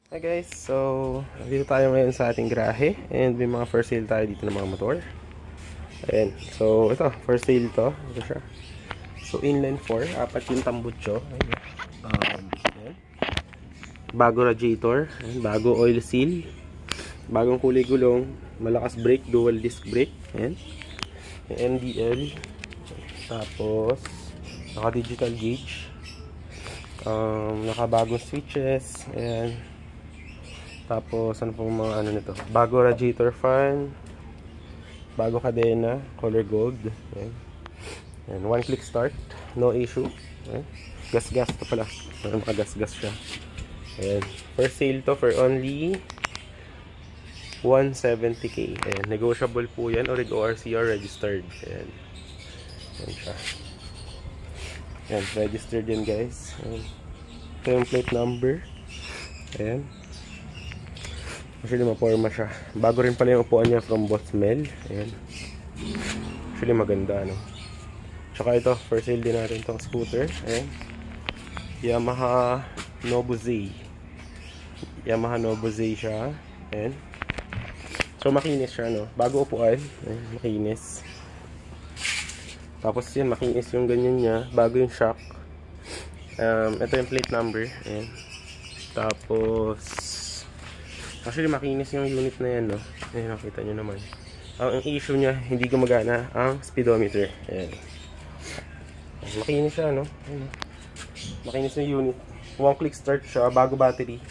Hi guys, so dito tayo ngayon sa ating garahe and may mga first sale tayo dito ng mga motor. Ayan, so ito, first sale to. Ito siya. So inline 4, apat yung tambutso. Ayan. Bago radiator, ayan, bago oil seal, bagong kulay gulong, malakas brake, dual disc brake. Ayan. MDL, tapos naka digital gauge, nakabagong switches. Ayan. Tapos, ano pong mga ano nito? Bago radiator fan, bago kadena, color gold. Ayan. Ayan, one click start, no issue. Ayan. Gas-gas to pala. Makagas-gas siya. Ayan. First sale to for only 170k. Ayan. Negotiable po yan. Orig ORCR registered. Ayan. Ayan siya. Ayan. Registered yan guys. Ayan. Ito yung plate number. Ayan. Actually, maporma siya. Bago rin pala yung upuan niya from Botsmel. Ayan. Actually, maganda, no? Tsaka ito, first sale din natin itong scooter. Ayan. Yamaha Nobuzay. Yamaha Nobuzay siya. Ayan. So, makinis siya, no? Bago upuan. Ayan, makinis. Tapos yun, makinis yung ganyan niya. Bago yung shock. Ito yung plate number. Ayan. Tapos actually, makinis yung unit na yan, no? Ayan, nakita nyo naman. Ang issue niya, hindi gumagana ang speedometer. Ayan. Makinis siya, no? Ayan, makinis yung unit. One click start siya, bago battery.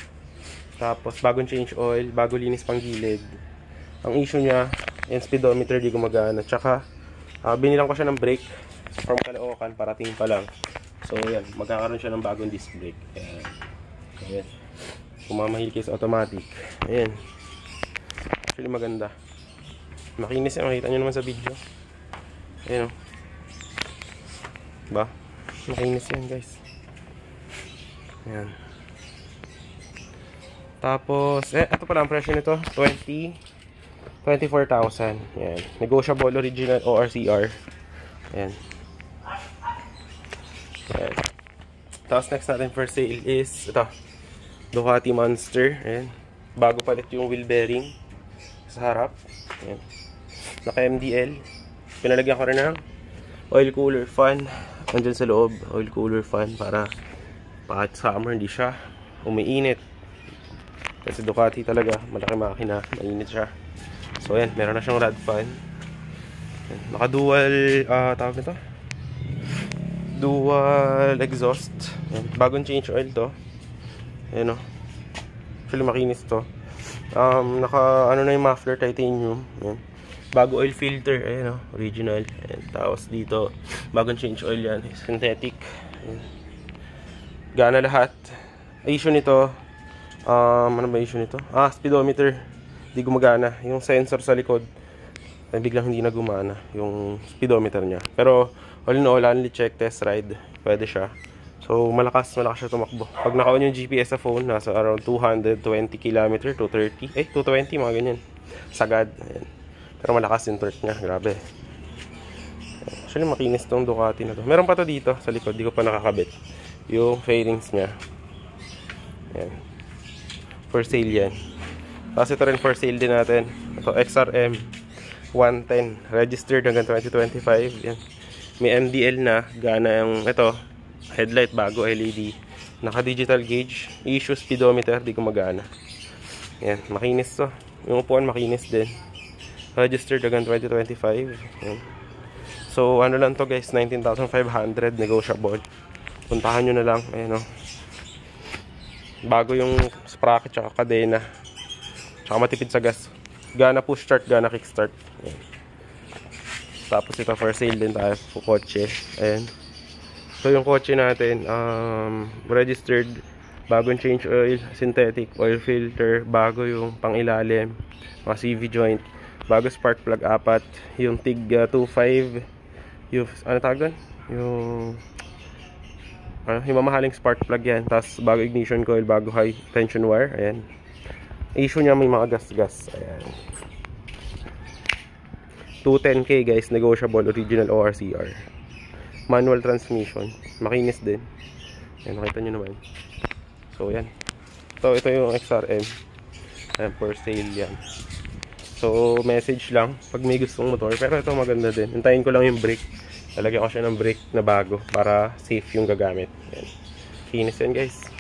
Tapos, bagong change oil, bago linis pang gilid. Ang issue niya, yung speedometer, hindi gumagana. Tsaka, binilang ko siya ng brake from Caloocan, parating pa lang. So, ayan, magkakaroon siya ng bagong disc brake. Ayan. Ayan. Kung mamahil kayo sa automatic. Ayan. Actually maganda. Makinis yan. Makita nyo naman sa video. Ayan o. Diba? Makinis yan guys. Ayan. Tapos, ito pala ang presyo nito. 24,000. Ayan. Negotiable original ORCR. Ayan. Ayan. Tapos next natin for sale is ito. Ducati Monster. Ayan. Bago palit yung wheel bearing sa harap. Ayan. Naka MDL. Pinalagyan ko rin ng oil cooler fan. Andyan sa loob. Oil cooler fan para kahit summer hindi siya umiinit. Kasi Ducati talaga. Malaki makina. Mainit siya. So ayan. Meron na siyang rad fan. Ayan. Naka dual tawag nito. Dual exhaust. Ayan. Bagong change oil to. Ayan o. Actually makinis to. Naka ano na yung muffler titanium. Ayan. Bago oil filter. Ayan o. Original. Ayan. Tapos dito bagong change oil yan. Synthetic. Ayan. Gana lahat. Issue nito. Ano ba issue nito? Speedometer. Hindi gumagana. Yung sensor sa likod biglang hindi na gumana. Yung speedometer niya. Pero all in all, only check, test ride. Pwede siya. So, malakas siya tumakbo. Pag naka-on yung GPS sa phone, nasa around 220 km, 230. 220, mga ganyan. Sagad. Ayan. Pero malakas yung torque niya. Grabe. Actually, makinis tong Ducati na to. Meron pa to dito sa likod. Di ko pa nakakabit. Yung fairings niya. Ayan. For sale yan. Tapos ito rin for sale din natin. Ito, XRM 110. Registered hanggang 2025. Ayan. May MDL na. Gana yung ito. Headlight bago, LED. Naka digital gauge. Issue speedometer, di gumagana. Yan, makinis to. Yung upuan makinis din. Registered hanggang 2025. Yan. So ano lang to guys, 19,500 negotiable. Puntahan nyo na lang. Ayan o. Bago yung sprocket tsaka kadena. Tsaka matipid sa gas. Gana push start, gana kick start. Yan. Tapos ito for sale din tayo po kotse. Ayan. So yung kotse natin, registered, bagong change oil, synthetic oil filter, bago yung pangilalim, mga CV joint, bago spark plug 4, yung TIG 2.5, yung ano tawag doon? Yung mamahaling spark plug yan, tapos bago ignition coil, bago high tension wire. Ayan. Issue niya may mga gas-gas. Ayan. 210k guys, negotiable, original ORCR. Manual transmission, makinis din. Ayan, nakita nyo naman. So yan. Ito yung XRM. Ayan, for sale yan. So, message lang pag may gustong motor. Pero ito maganda din. Hintayin ko lang yung brake. Lalagyan ko siya ng brake na bago para safe yung gagamit. Ayan. Kinis yan guys.